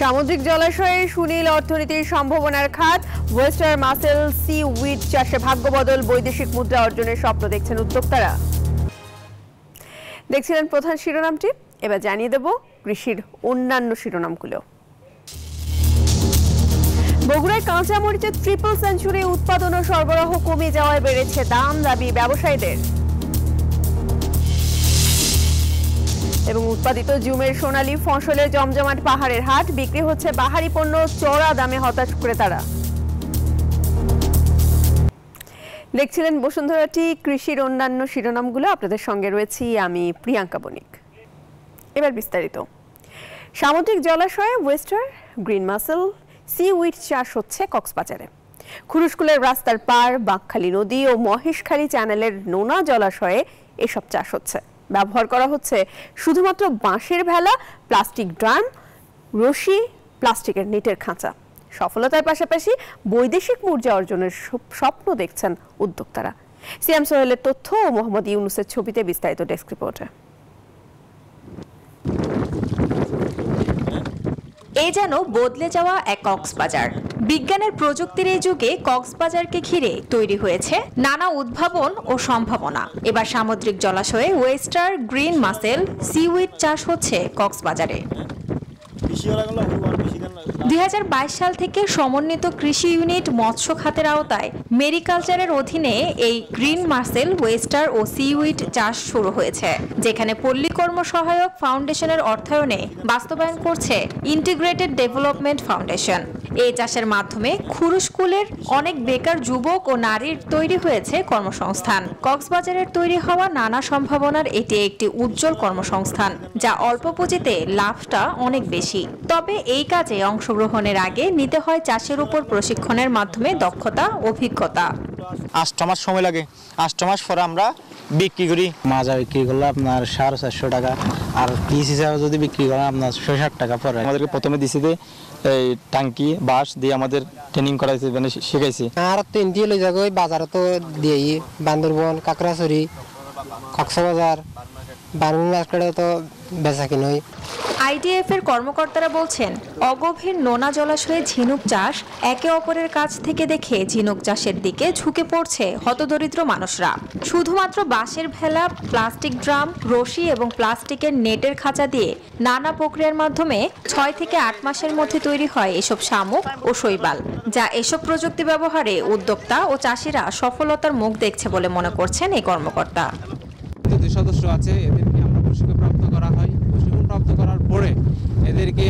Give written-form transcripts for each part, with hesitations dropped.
সামুদ্রিক জলাশয়ে সুনীল অর্থনীতির সম্ভাবনার খাত, ওয়েস্টার মাসেল সি উইড চাষে ভাগ্যবদল, বৈদেশিক মুদ্রা অর্জনের স্বপ্ন দেখছেন উদ্যোক্তারা। দেখছিলেন প্রধান শিরোনামটি, এবার জানিয়ে দেব কৃষির অন্যান্য শিরোনামগুলো। বগুড়ায় কাঁচা মরিচের ট্রিপল সেঞ্চুরি উৎপাদন ও সরবরাহ কমে যাওয়ায় বেড়েছে দাম, দাবি ব্যবসায়ীদের। এবং উৎপাদিত জুমের সোনালী ফসলে জমজমাট পাহাড়ের হাট, বিক্রি হচ্ছে বাহারি পণ্য চড়া দামে, হতাশ ক্রেতারা। দেখছিলেন বসুন্ধরাটি কৃষির অন্যান্য শিরোনামগুলো, আপনাদের সঙ্গে রয়েছি আমি প্রিয়াঙ্কা বণিক। এবার বিস্তারিত। সামুদ্রিক জলাশয়ে oyster, green mussel, seaweed চাষ হচ্ছে কক্সবাজারে। খুরুশকুলের রাস্তার পার, বাঁকখালী নদী ও মহেশখালী চ্যানেলের নোনা জলাশয়ে এসব চাষ হচ্ছে। ব্যবহার করা হচ্ছে শুধুমাত্র বাঁশের ভেলা, প্লাস্টিক ড্রাম, রশি, প্লাস্টিকের নেটের খাঁচা। সফলতার পাশাপাশি বৈদেশিক মুদ্রা অর্জনের স্বপ্ন দেখছেন উদ্যোক্তারা। সিয়াম সোহেলের তথ্য ও মোহাম্মদ ইউনুসের ছবিতে বিস্তারিত ডেস্ক রিপোর্টে। এই যেন বদলে যাওয়া এক কক্সবাজার। বিজ্ঞানের প্রযুক্তির এই যুগে কক্সবাজারকে ঘিরে তৈরি হয়েছে নানা উদ্ভাবন ও সম্ভাবনা। এবার সামুদ্রিক জলাশয়ে ওয়েস্টার, গ্রিন মাসেল, সিউইড চাষ হচ্ছে কক্সবাজারে। 2022 সাল থেকে সমন্বিত কৃষি ইউনিট মৎস্য খাতের আওতায় মেরিকালচারের অধীনে এই গ্রিন মাসেল, ওয়েস্টার ও সিউইড চাষ শুরু হয়েছে, যেখানে পল্লী কর্ম সহায়ক ফাউন্ডেশনের অর্থায়নে বাস্তবায়ন করছে ইন্টিগ্রেটেড ডেভেলপমেন্ট ফাউন্ডেশন। এই চাষের মাধ্যমে খুরুশকুলের অনেক বেকার যুবক ও নারীর তৈরি হয়েছে কর্মসংস্থান। কক্সবাজারের তৈরি হওয়া নানা সম্ভাবনার এটি একটি উজ্জ্বল কর্মসংস্থান, যা অল্প পুঁজিতে লাভটা অনেক বেশি। তবে এই কাজে অংশগ্রহণের আগে নিতে হয় চাষের উপর প্রশিক্ষণের মাধ্যমে দক্ষতা, অভিজ্ঞতা। 8 মাস সময় লাগে। 8 মাস পরে আমরা বিক্রি করি। মাজা বিক্রি করলে আপনার 450 টাকা, আর পিস হিসাবে যদি বিক্রি করেন আপনার 660 টাকা পরে। আমাদেরকে প্রথমে দিছি যে এই টাঙ্কি বাঁশ দিয়ে আমাদের ট্রেনিং করাইছে, মানে শিখাইছি। আর 3 দিয়ে লই যাগো বাজারে তো দিই, বান্দরবন, কাকড়াছড়ি, কক্সবাজার, বারুন মার্কেটে তো বেচা কিনা হয়। আইডিএফ এর কর্মকর্তারা বলছেন, অগভীর নোনা জলাশয়ে ঝিনুক চাষ একে অপরের কাছ থেকে দেখে ঝিনুক চাষের দিকে ঝুঁকে পড়ছে হতদরিদ্র মানুষরা। শুধুমাত্র বাঁশের ভেলা, প্লাস্টিক ড্রাম, রশি এবং প্লাস্টিকের নেটের খাঁচা দিয়ে নানা প্রক্রিয়ার মাধ্যমে 6 থেকে 8 মাসের মধ্যে তৈরি হয় এসব শামুক ও শৈবাল, যা এসব প্রযুক্তি ব্যবহারে উদ্যোক্তা ও চাষিরা সফলতার মুখ দেখছে বলে মনে করছেন এই কর্মকর্তা। যে সদস্য আছে এদেরকে আমরা প্রশিক্ষণপ্রাপ্ত করা হয়। প্রশিক্ষণপ্রাপ্ত করার পরে এদেরকে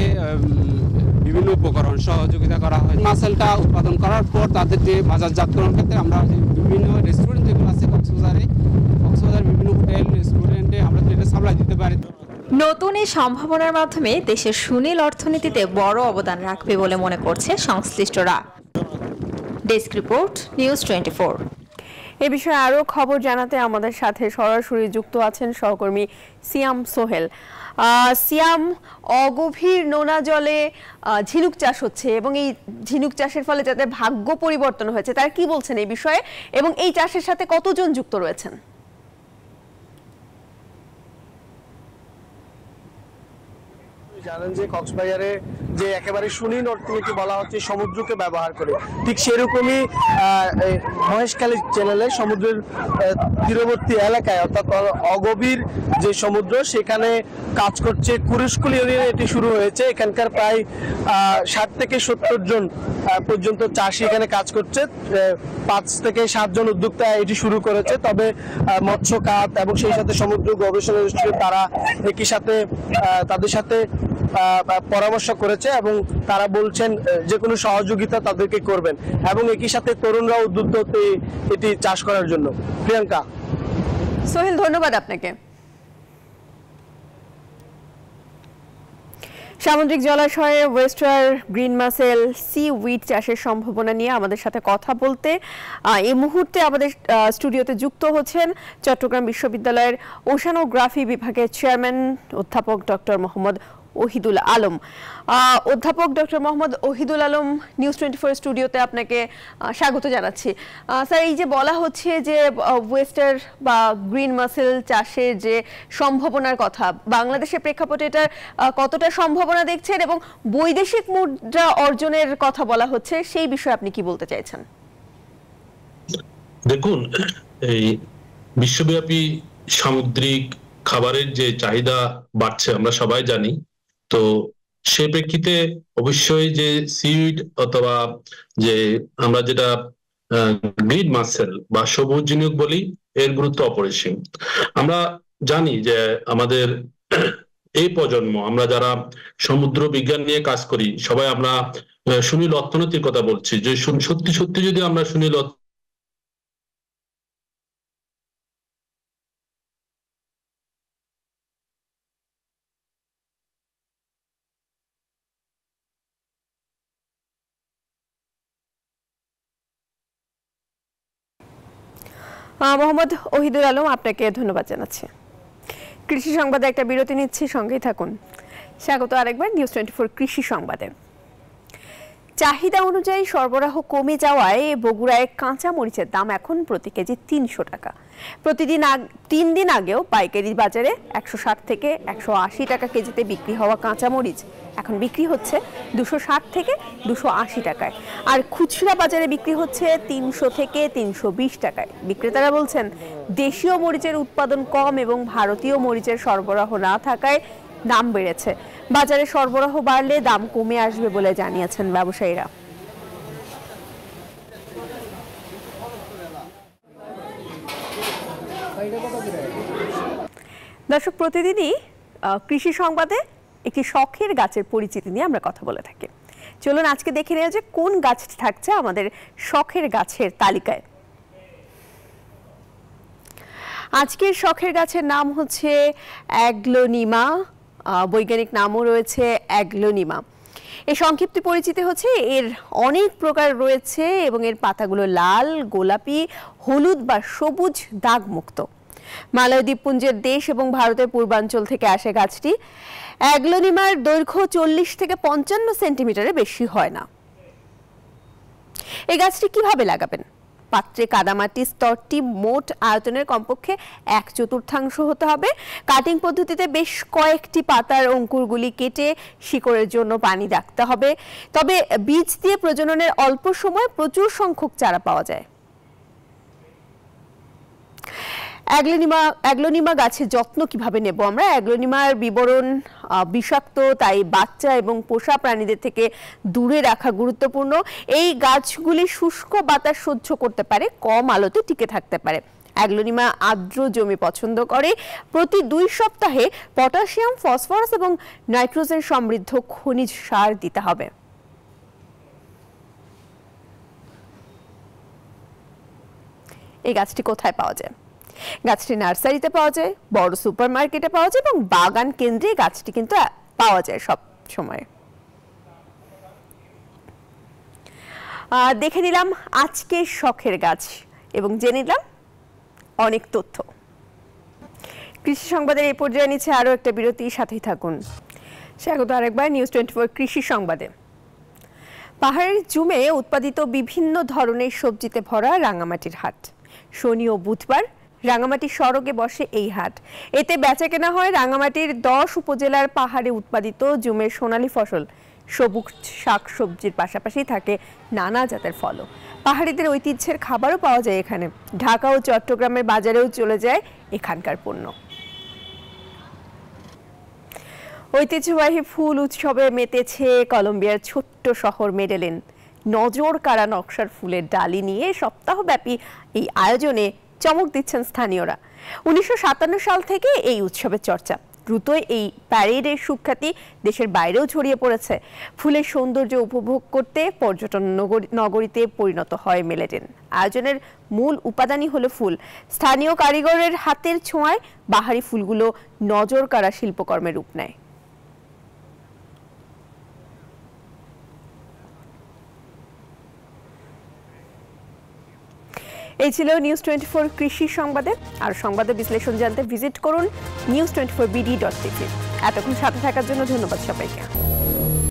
বিভিন্ন উপকরণ সহযোগিতা করা হয়। মাছেলটা উৎপাদন করার পর তাদের যে বাজারজাতকরণ ক্ষেত্রে আমরা বিভিন্ন রেস্টুরেন্ট যেগুলো আছে কক্সবাজার বিভিন্ন হোটেল, রেস্টুরেন্টে আমরা এটা সাপ্লাই দিতে পারি। নতুন এই সম্ভাবনার মাধ্যমে দেশের সুনীল অর্থনীতিতে বড় অবদান রাখবে বলে মনে করছে সংশ্লিষ্টরা। Desk report, news 24। এ বিষয়ে আরও খবর জানাতে আমাদের সাথে সরাসরি যুক্ত আছেন সহকর্মী সিয়াম সোহেল। সিয়াম, অগভীর নোনা জলে ঝিনুক চাষ হচ্ছে এবং এই ঝিনুক চাষের ফলে যাদের ভাগ্য পরিবর্তন হয়েছে তারা কি বলছেন এই বিষয়ে, এবং এই চাষের সাথে কতজন যুক্ত রয়েছেন? জানেন যে কক্সবাজারে যে একেবারে সুনীল অর্থনীতি বলা হচ্ছে সমুদ্রকে ব্যবহার করে, ঠিক সেরকমই মহেশখালী চ্যানেলে সমুদ্রের তীরবর্তী এলাকায় অর্থাৎ অগভীর যে সমুদ্র সেখানে কাজ করছে খুরুশকুল ইউনিয়নে এটি শুরু হয়েছে। এখানকার প্রায় 60 থেকে 70 জন পর্যন্ত চাষি এখানে কাজ করছে। 5 থেকে 7 জন উদ্যোক্তা এটি শুরু করেছে। তবে মৎস্য খাত এবং সেই সাথে সমুদ্র গবেষণা ইনস্টিটিউট তারা একই সাথে তাদের সাথে পরামর্শ করেছে এবং তারা বলছেন যে কোনো সহযোগিতা তাদেরকে করবেন এবং একই সাথে তরুণরা উদ্যুক্ত এটি চাষ করার জন্য। প্রিয়াঙ্কা। সোহেল, ধন্যবাদ আপনাকে। সামুদ্রিক জলাশয়ে oyster, green mussel, seaweed চাষের সম্ভাবনা নিয়ে আমাদের সাথে কথা বলতে এই মুহূর্তে আমাদের স্টুডিওতে যুক্ত হচ্ছেন চট্টগ্রাম বিশ্ববিদ্যালয়ের ওশানোগ্রাফি বিভাগের চেয়ারম্যান অধ্যাপক ডক্টর মোহাম্মদ ওহিদুল আলম। অধ্যাপক ডক্টর মোহাম্মদ ওহিদুল আলম, নিউজ 24 স্টুডিওতে আপনাকে স্বাগত জানাচ্ছি। স্যার, এই যে বলা হচ্ছে যে ওয়েস্টার বা গ্রিন মাসেল চাষের যে সম্ভাবনার কথা, বাংলাদেশের প্রেক্ষাপটে এটার কতটা সম্ভাবনা দেখছেন এবং বৈদেশিক মুদ্রা অর্জনের কথা বলা হচ্ছে, সেই বিষয়ে আপনি কি বলতে চাইছেন? দেখুন, এই বিশ্বব্যাপী সামুদ্রিক খাবারের যে চাহিদা বাড়ছে আমরা সবাই জানি। তো সে প্রেক্ষিতে অবশ্যই যে সিউইড অথবা যে আমরা যেটা গ্রিন মাসেল বা সবুজ ঝিনুক বলি, এর গুরুত্ব অপরিসীম। আমরা জানি যে আমাদের এই প্রজন্ম, আমরা যারা সমুদ্র বিজ্ঞান নিয়ে কাজ করি, সবাই আমরা সুনীল অর্থনীতির কথা বলছি, যে সত্যি সত্যি যদি আমরা সুনীল মোহাম্মদ ওহিদুল আলম, আপনাকে ধন্যবাদ জানাচ্ছি। কৃষি সংবাদে একটা বিরতি নিচ্ছি, সঙ্গেই থাকুন। স্বাগত আরেকবার নিউজ 24 কৃষি সংবাদে। চাহিদা অনুযায়ী সরবরাহ কমে যাওয়ায় বগুড়ায় কাঁচা মরিচের দাম এখন প্রতি কেজি 300 টাকা। তিন দিন আগেও পাইকারি বাজারে 160 থেকে 180 টাকা কেজিতে বিক্রি হওয়া কাঁচা মরিচ এখন বিক্রি হচ্ছে 260 থেকে 280 টাকায়, আর খুচরা বাজারে বিক্রি হচ্ছে 300 থেকে 320 টাকায়। বিক্রেতারা বলছেন, দেশীয় মরিচের উৎপাদন কম এবং ভারতীয় মরিচের সরবরাহ না থাকায় দাম বেড়েছে। বাজারে সরবরাহ বাড়লে দাম কমে আসবে বলে জানিয়েছেন ব্যবসায়ীরা। দর্শক, প্রতিদিনই কৃষি সংবাদে একটি শখের গাছের পরিচিতি নিয়ে আমরা কথা বলে থাকি। চলুন আজকে দেখে নেওয়া যে কোন গাছটি থাকছে আমাদের শখের গাছের তালিকায়। আজকের শখের গাছের নাম হচ্ছে অ্যাগ্লোনিমা, বৈজ্ঞানিক নামও রয়েছে অ্যাগ্লোনিমা। এই সংক্ষিপ্ত পরিচিতি হচ্ছে এর অনেক প্রকার রয়েছে এবং এর পাতাগুলো লাল, গোলাপি, হলুদ বা সবুজ দাগমুক্ত। মালয় দ্বীপপুঞ্জের দেশ এবং ভারতের পূর্বাঞ্চল থেকে আসে গাছটি। অ্যাগ্লোনিমার দৈর্ঘ্য 40 থেকে 55 সেন্টিমিটারের বেশি হয় না। এই গাছটি কিভাবে লাগাবেন? পাত্রে কাদামাটির স্তরটি মোট আয়তনের কমপক্ষে 1/4 হতে হবে। কাটিং পদ্ধতিতে বেশ কয়েকটি পাতার অঙ্কুরগুলি কেটে শিকড়ের জন্য পানি রাখতে হবে। তবে বীজ দিয়ে প্রজননের অল্প সময়ে প্রচুর সংখ্যক চারা পাওয়া যায়। অ্যাগ্লোনিমা গাছের যত্ন কিভাবে নেব আমরা? অ্যাগ্লোনিমার বিবরণ বিষাক্ত, তাই বাচ্চা এবং পোষা প্রাণীদের থেকে দূরে রাখা গুরুত্বপূর্ণ। এই গাছগুলি শুষ্ক বাতাস সহ্য করতে পারে, কম আলোতে টিকে থাকতে পারে। অ্যাগ্লোনিমা আর্দ্র জমি পছন্দ করে। প্রতি 2 সপ্তাহে পটাশিয়াম, ফসফরাস এবং নাইট্রোজেন সমৃদ্ধ খনিজ সার দিতে হবে। এই গাছটি কোথায় পাওয়া যায়? গাছটি নার্সারিতে পাওয়া যায়, বড় সুপারমার্কেটে পাওয়া যায় এবং বাগান কেন্দ্রে গাছটি কিন্তু পাওয়া যায় সব সময়। দেখে নিলাম আজকের শখের গাছ এবং জেনে নিলাম অনেক তথ্য। কৃষি সংবাদের এই পর্যায়ে নিচ্ছে আরো একটা বিরতি, সাথেই থাকুন। স্বাগত আরেকবার নিউজ 24 কৃষি সংবাদে। পাহাড়ের জুমে উৎপাদিত বিভিন্ন ধরনের সবজিতে ভরা রাঙামাটির হাট। শনি ও বুধবার রাঙামাটি সড়কে বসে এই হাট। এতে বেচাকেনা হয় রাঙামাটির 10 উপজেলার পাহাড়ে উৎপাদিত জুমের সোনালী ফসল। সবুজ শাক সবজির পাশাপাশি থাকে নানা জাতের ফলও। পাহাড়িদের ঐতিহ্যের খাবারও পাওয়া যায় এখানে। ঢাকা ও চট্টগ্রামের বাজারেও চলে যায় এখানকার পণ্য। ঐতিহ্যবাহী ফুল উৎসবে মেতেছে কলম্বিয়ার ছোট্ট শহর মেডেলিন। নজর কাড়া নকশার ফুলের ডালি নিয়ে সপ্তাহব্যাপী এই আয়োজনে চমক দিচ্ছেন স্থানীয়রা। 1957 সাল থেকে এই উৎসবের চর্চা। দ্রুতই এই প্যারেডের সুখ্যাতি দেশের বাইরেও ছড়িয়ে পড়েছে। ফুলের সৌন্দর্য উপভোগ করতে পর্যটন নগরীতে পরিণত হয় মেডেলিন। আয়োজনের মূল উপাদানই হলো ফুল। স্থানীয় কারিগরের হাতের ছোঁয়ায় বাহারি ফুলগুলো নজর কাড়া শিল্পকর্মের রূপ নেয়। এই ছিল নিউজ 24 কৃষি সংবাদে। আর সংবাদের বিশ্লেষণ জানতে ভিজিট করুন news24bd.tv। এতক্ষণ সাথে থাকার জন্য ধন্যবাদ সবাইকে।